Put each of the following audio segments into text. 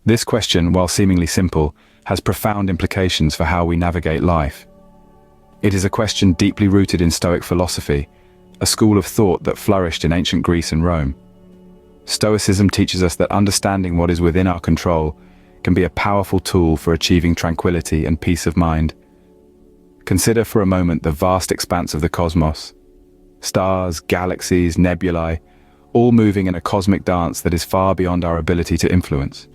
This question, while seemingly simple, has profound implications for how we navigate life. It is a question deeply rooted in Stoic philosophy, a school of thought that flourished in ancient Greece and Rome. Stoicism teaches us that understanding what is within our control can be a powerful tool for achieving tranquility and peace of mind. Consider for a moment the vast expanse of the cosmos. Stars, galaxies, nebulae, all moving in a cosmic dance that is far beyond our ability to influence.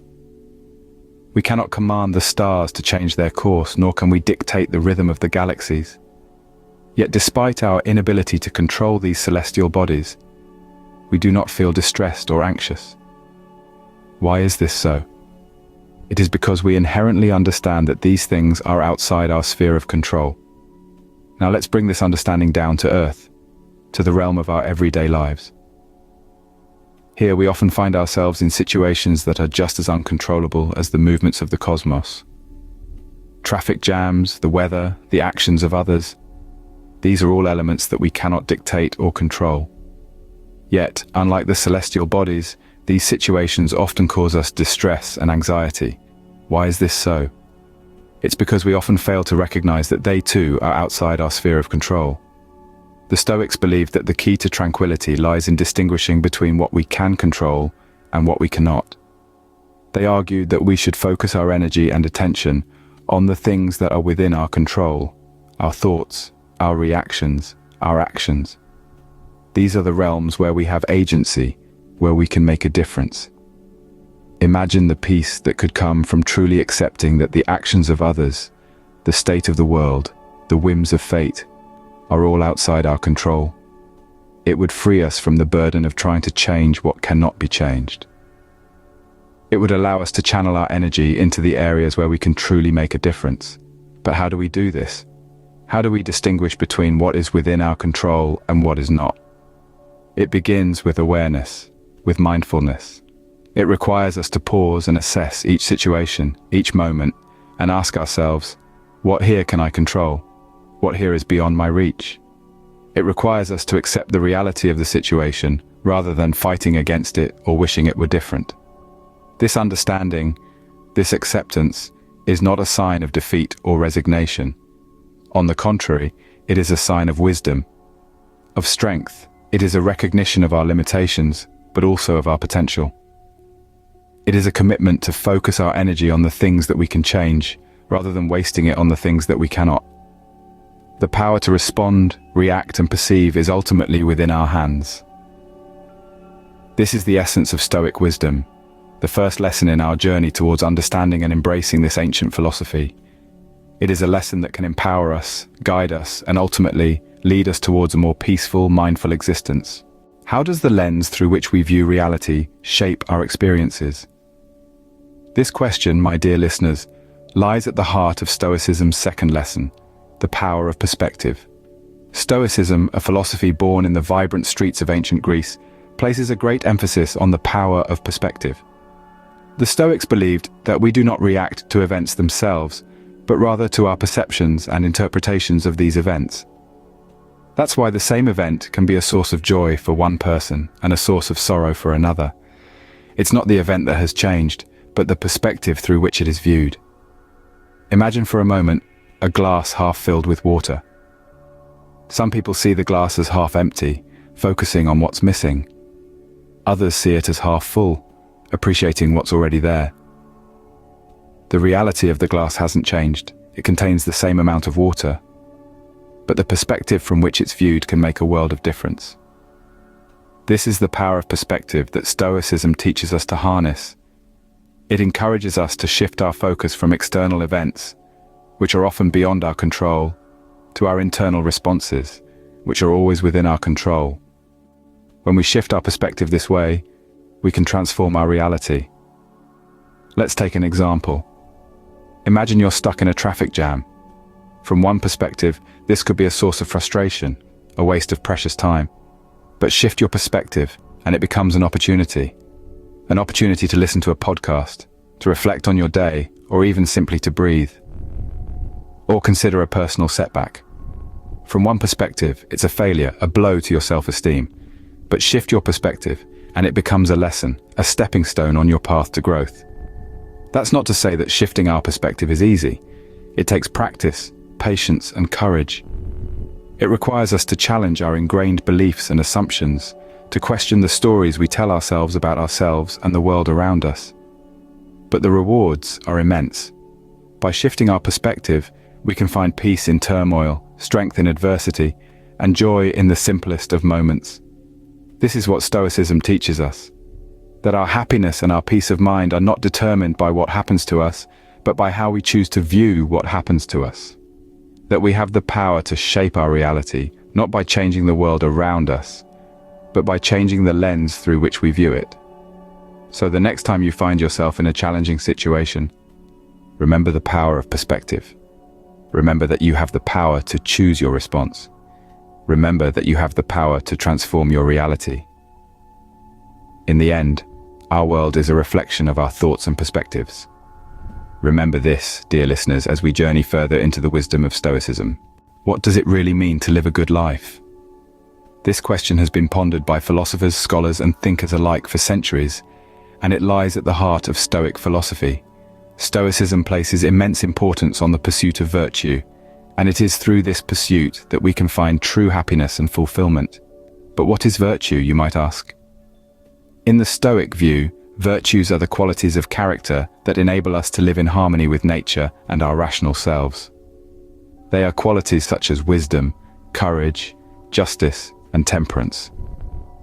We cannot command the stars to change their course, nor can we dictate the rhythm of the galaxies. Yet despite our inability to control these celestial bodies, we do not feel distressed or anxious. Why is this so? It is because we inherently understand that these things are outside our sphere of control. Now let's bring this understanding down to earth, to the realm of our everyday lives. Here we often find ourselves in situations that are just as uncontrollable as the movements of the cosmos. Traffic jams, the weather, the actions of others. These are all elements that we cannot dictate or control. Yet, unlike the celestial bodies, these situations often cause us distress and anxiety. Why is this so? It's because we often fail to recognize that they too are outside our sphere of control. The Stoics believed that the key to tranquility lies in distinguishing between what we can control and what we cannot. They argued that we should focus our energy and attention on the things that are within our control, our thoughts, our reactions, our actions. These are the realms where we have agency, where we can make a difference. Imagine the peace that could come from truly accepting that the actions of others, the state of the world, the whims of fate, are all outside our control. It would free us from the burden of trying to change what cannot be changed. It would allow us to channel our energy into the areas where we can truly make a difference. But how do we do this? How do we distinguish between what is within our control and what is not? It begins with awareness, with mindfulness. It requires us to pause and assess each situation, each moment, and ask ourselves, what here can I control? What here is beyond my reach? It requires us to accept the reality of the situation rather than fighting against it or wishing it were different. This understanding, this acceptance, is not a sign of defeat or resignation. On the contrary, it is a sign of wisdom, of strength. It is a recognition of our limitations, but also of our potential. It is a commitment to focus our energy on the things that we can change, rather than wasting it on the things that we cannot. The power to respond, react, and perceive is ultimately within our hands. This is the essence of Stoic wisdom, the first lesson in our journey towards understanding and embracing this ancient philosophy. It is a lesson that can empower us, guide us, and ultimately lead us towards a more peaceful, mindful existence. How does the lens through which we view reality shape our experiences? This question, my dear listeners, lies at the heart of Stoicism's second lesson, the power of perspective. Stoicism, a philosophy born in the vibrant streets of ancient Greece, places a great emphasis on the power of perspective. The Stoics believed that we do not react to events themselves, but rather to our perceptions and interpretations of these events. That's why the same event can be a source of joy for one person and a source of sorrow for another. It's not the event that has changed, but the perspective through which it is viewed. Imagine for a moment a glass half filled with water. Some people see the glass as half empty, focusing on what's missing. Others see it as half full, appreciating what's already there. The reality of the glass hasn't changed. It contains the same amount of water, but the perspective from which it's viewed can make a world of difference. This is the power of perspective that Stoicism teaches us to harness. It encourages us to shift our focus from external events, which are often beyond our control, to our internal responses, which are always within our control. When we shift our perspective this way, we can transform our reality. Let's take an example. Imagine you're stuck in a traffic jam. From one perspective, this could be a source of frustration, a waste of precious time. But shift your perspective, and it becomes an opportunity to listen to a podcast, to reflect on your day, or even simply to breathe. Or consider a personal setback. From one perspective, it's a failure, a blow to your self-esteem. But shift your perspective, and it becomes a lesson, a stepping stone on your path to growth. That's not to say that shifting our perspective is easy. It takes practice, patience, and courage. It requires us to challenge our ingrained beliefs and assumptions, to question the stories we tell ourselves about ourselves and the world around us. But the rewards are immense. By shifting our perspective, we can find peace in turmoil, strength in adversity, and joy in the simplest of moments. This is what Stoicism teaches us, that our happiness and our peace of mind are not determined by what happens to us, but by how we choose to view what happens to us. That we have the power to shape our reality, not by changing the world around us, but by changing the lens through which we view it. So the next time you find yourself in a challenging situation, remember the power of perspective. Remember that you have the power to choose your response. Remember that you have the power to transform your reality. In the end, our world is a reflection of our thoughts and perspectives. Remember this, dear listeners, as we journey further into the wisdom of Stoicism. What does it really mean to live a good life? This question has been pondered by philosophers, scholars, and thinkers alike for centuries, and it lies at the heart of Stoic philosophy. Stoicism places immense importance on the pursuit of virtue, and it is through this pursuit that we can find true happiness and fulfillment. But what is virtue, you might ask? In the Stoic view, virtues are the qualities of character that enable us to live in harmony with nature and our rational selves. They are qualities such as wisdom, courage, justice, and temperance.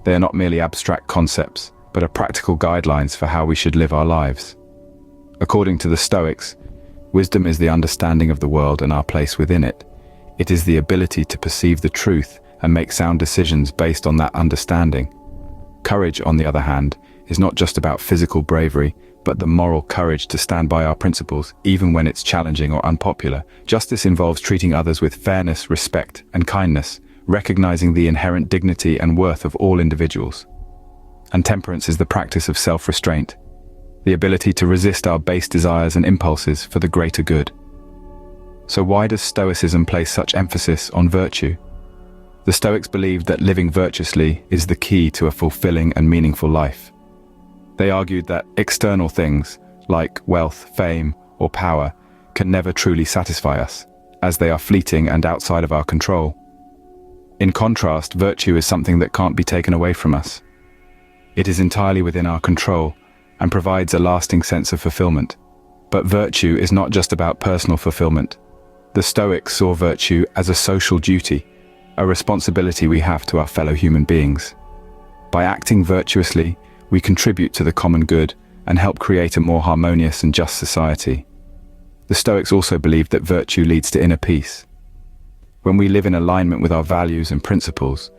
They are not merely abstract concepts, but are practical guidelines for how we should live our lives. According to the Stoics, wisdom is the understanding of the world and our place within it. It is the ability to perceive the truth and make sound decisions based on that understanding. Courage, on the other hand, is not just about physical bravery, but the moral courage to stand by our principles, even when it's challenging or unpopular. Justice involves treating others with fairness, respect, and kindness, recognizing the inherent dignity and worth of all individuals. And temperance is the practice of self-restraint, the ability to resist our base desires and impulses for the greater good. So why does Stoicism place such emphasis on virtue? The Stoics believed that living virtuously is the key to a fulfilling and meaningful life. They argued that external things, like wealth, fame, or power, can never truly satisfy us, as they are fleeting and outside of our control. In contrast, virtue is something that can't be taken away from us. It is entirely within our control and provides a lasting sense of fulfillment. But virtue is not just about personal fulfillment. The Stoics saw virtue as a social duty, a responsibility we have to our fellow human beings. By acting virtuously, we contribute to the common good and help create a more harmonious and just society. The Stoics also believed that virtue leads to inner peace. When we live in alignment with our values and principles,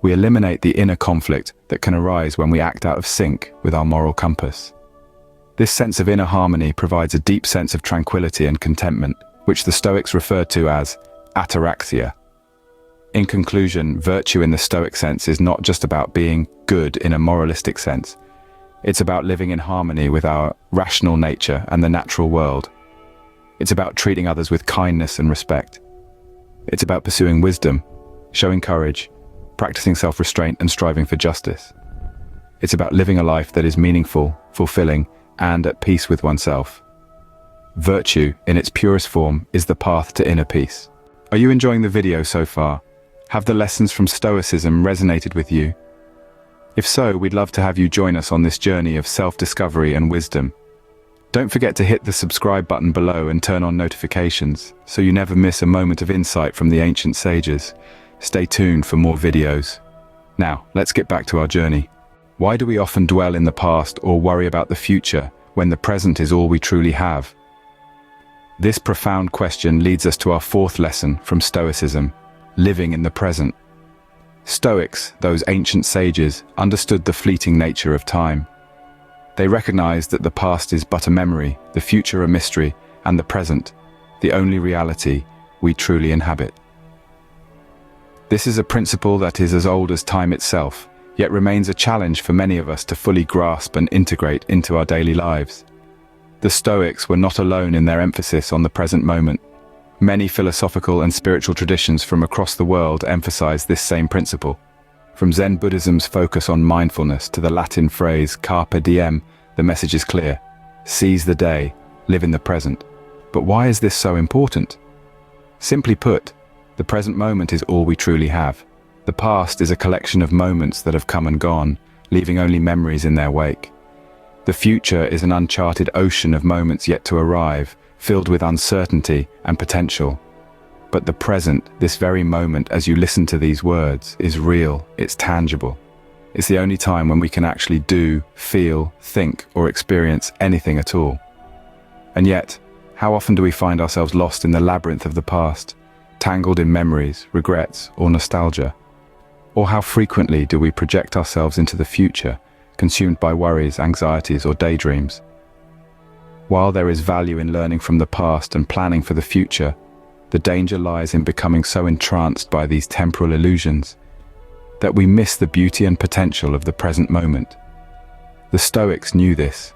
we eliminate the inner conflict that can arise when we act out of sync with our moral compass. This sense of inner harmony provides a deep sense of tranquility and contentment, which the Stoics referred to as ataraxia. In conclusion, virtue in the Stoic sense is not just about being good in a moralistic sense. It's about living in harmony with our rational nature and the natural world. It's about treating others with kindness and respect. It's about pursuing wisdom, showing courage, practicing self-restraint, and striving for justice. It's about living a life that is meaningful, fulfilling, and at peace with oneself. Virtue, in its purest form, is the path to inner peace. Are you enjoying the video so far? Have the lessons from Stoicism resonated with you? If so, we'd love to have you join us on this journey of self-discovery and wisdom. Don't forget to hit the subscribe button below and turn on notifications, so you never miss a moment of insight from the ancient sages. Stay tuned for more videos. Now, let's get back to our journey. Why do we often dwell in the past or worry about the future when the present is all we truly have? This profound question leads us to our fourth lesson from Stoicism: living in the present. Stoics, those ancient sages, understood the fleeting nature of time. They recognized that the past is but a memory, the future a mystery, and the present, the only reality we truly inhabit. This is a principle that is as old as time itself, yet remains a challenge for many of us to fully grasp and integrate into our daily lives. The Stoics were not alone in their emphasis on the present moment. Many philosophical and spiritual traditions from across the world emphasize this same principle. From Zen Buddhism's focus on mindfulness to the Latin phrase carpe diem, the message is clear. seize the day, live in the present. But why is this so important? Simply put, the present moment is all we truly have. The past is a collection of moments that have come and gone, leaving only memories in their wake. The future is an uncharted ocean of moments yet to arrive, filled with uncertainty and potential. But the present, this very moment as you listen to these words, is real, it's tangible. It's the only time when we can actually do, feel, think, or experience anything at all. And yet, how often do we find ourselves lost in the labyrinth of the past, tangled in memories, regrets, or nostalgia? Or how frequently do we project ourselves into the future, consumed by worries, anxieties, or daydreams? While there is value in learning from the past and planning for the future, the danger lies in becoming so entranced by these temporal illusions that we miss the beauty and potential of the present moment. The Stoics knew this.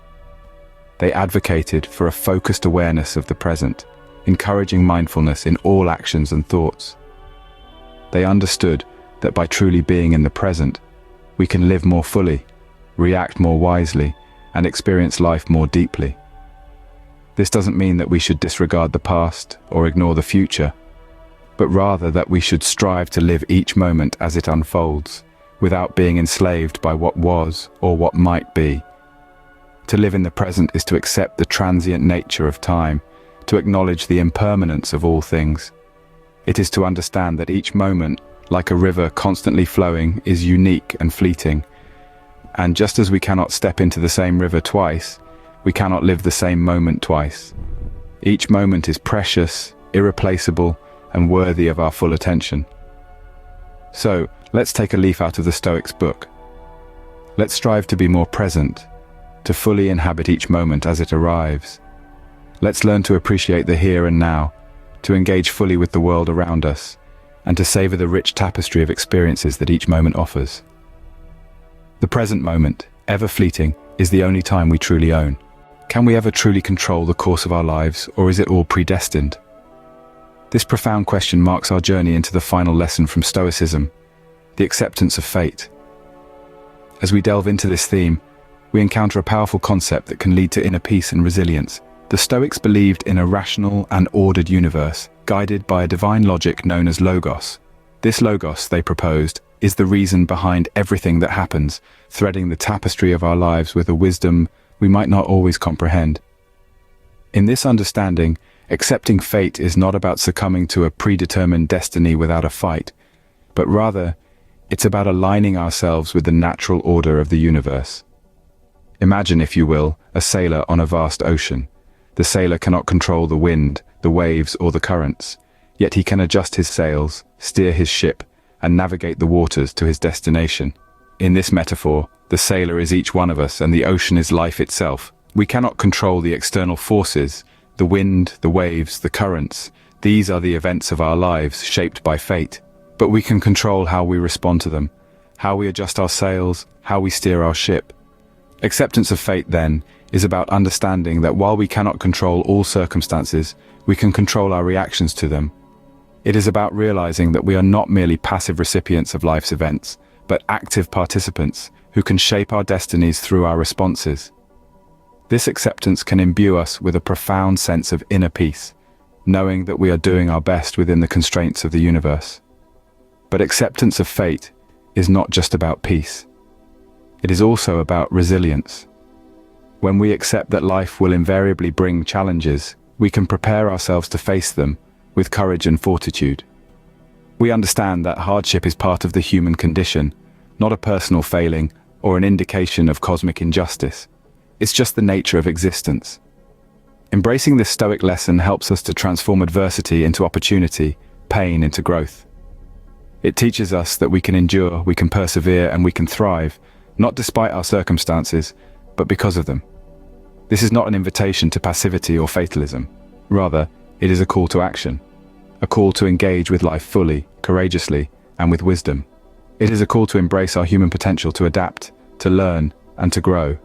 They advocated for a focused awareness of the present, encouraging mindfulness in all actions and thoughts. They understood that by truly being in the present, we can live more fully, react more wisely, and experience life more deeply. This doesn't mean that we should disregard the past or ignore the future, but rather that we should strive to live each moment as it unfolds, without being enslaved by what was or what might be. To live in the present is to accept the transient nature of time, to acknowledge the impermanence of all things. It is to understand that each moment, like a river constantly flowing, is unique and fleeting. And just as we cannot step into the same river twice, we cannot live the same moment twice. Each moment is precious, irreplaceable, and worthy of our full attention. So, let's take a leaf out of the Stoics' book. Let's strive to be more present, to fully inhabit each moment as it arrives. Let's learn to appreciate the here and now, to engage fully with the world around us, and to savor the rich tapestry of experiences that each moment offers. The present moment, ever fleeting, is the only time we truly own. Can we ever truly control the course of our lives, or is it all predestined? This profound question marks our journey into the final lesson from Stoicism, the acceptance of fate. As we delve into this theme, we encounter a powerful concept that can lead to inner peace and resilience. The Stoics believed in a rational and ordered universe, guided by a divine logic known as logos. This logos, they proposed, is the reason behind everything that happens, threading the tapestry of our lives with a wisdom we might not always comprehend. In this understanding, accepting fate is not about succumbing to a predetermined destiny without a fight, but rather, it's about aligning ourselves with the natural order of the universe. Imagine, if you will, a sailor on a vast ocean. The sailor cannot control the wind, the waves, or the currents, yet he can adjust his sails, steer his ship, and navigate the waters to his destination. In this metaphor, the sailor is each one of us and the ocean is life itself. We cannot control the external forces, the wind, the waves, the currents. These are the events of our lives shaped by fate. But we can control how we respond to them, how we adjust our sails, how we steer our ship. Acceptance of fate, then, is about understanding that while we cannot control all circumstances, we can control our reactions to them. It is about realizing that we are not merely passive recipients of life's events, but active participants who can shape our destinies through our responses. This acceptance can imbue us with a profound sense of inner peace, knowing that we are doing our best within the constraints of the universe. But acceptance of fate is not just about peace. It is also about resilience. When we accept that life will invariably bring challenges, we can prepare ourselves to face them with courage and fortitude. We understand that hardship is part of the human condition, not a personal failing or an indication of cosmic injustice. It's just the nature of existence. Embracing this Stoic lesson helps us to transform adversity into opportunity, pain into growth. It teaches us that we can endure, we can persevere, and we can thrive, not despite our circumstances, but because of them. This is not an invitation to passivity or fatalism. Rather, it is a call to action, a call to engage with life fully, courageously, and with wisdom. It is a call to embrace our human potential to adapt, to learn, and to grow.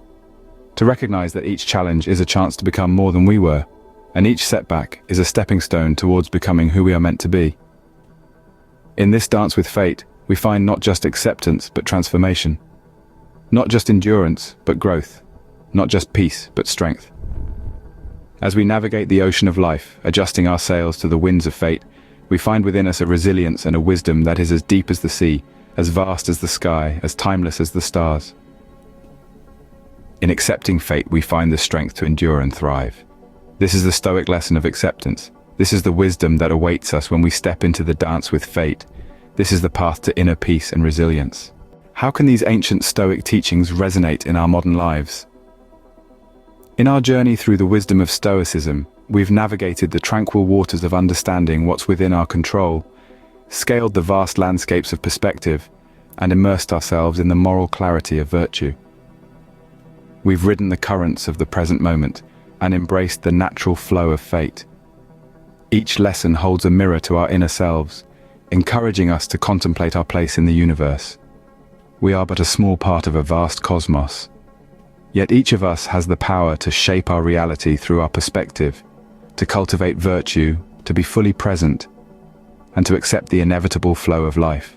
To recognize that each challenge is a chance to become more than we were, and each setback is a stepping stone towards becoming who we are meant to be. In this dance with fate, we find not just acceptance, but transformation. Not just endurance, but growth. Not just peace, but strength. As we navigate the ocean of life, adjusting our sails to the winds of fate, we find within us a resilience and a wisdom that is as deep as the sea, as vast as the sky, as timeless as the stars. In accepting fate, we find the strength to endure and thrive. This is the Stoic lesson of acceptance. This is the wisdom that awaits us when we step into the dance with fate. This is the path to inner peace and resilience. How can these ancient Stoic teachings resonate in our modern lives? In our journey through the wisdom of Stoicism, we've navigated the tranquil waters of understanding what's within our control, scaled the vast landscapes of perspective, and immersed ourselves in the moral clarity of virtue. We've ridden the currents of the present moment and embraced the natural flow of fate. Each lesson holds a mirror to our inner selves, encouraging us to contemplate our place in the universe. We are but a small part of a vast cosmos, yet each of us has the power to shape our reality through our perspective, to cultivate virtue, to be fully present, and to accept the inevitable flow of life.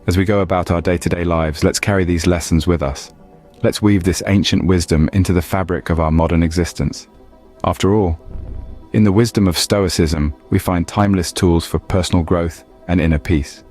As we go about our day-to-day lives, let's carry these lessons with us. Let's weave this ancient wisdom into the fabric of our modern existence. After all, in the wisdom of Stoicism, we find timeless tools for personal growth and inner peace.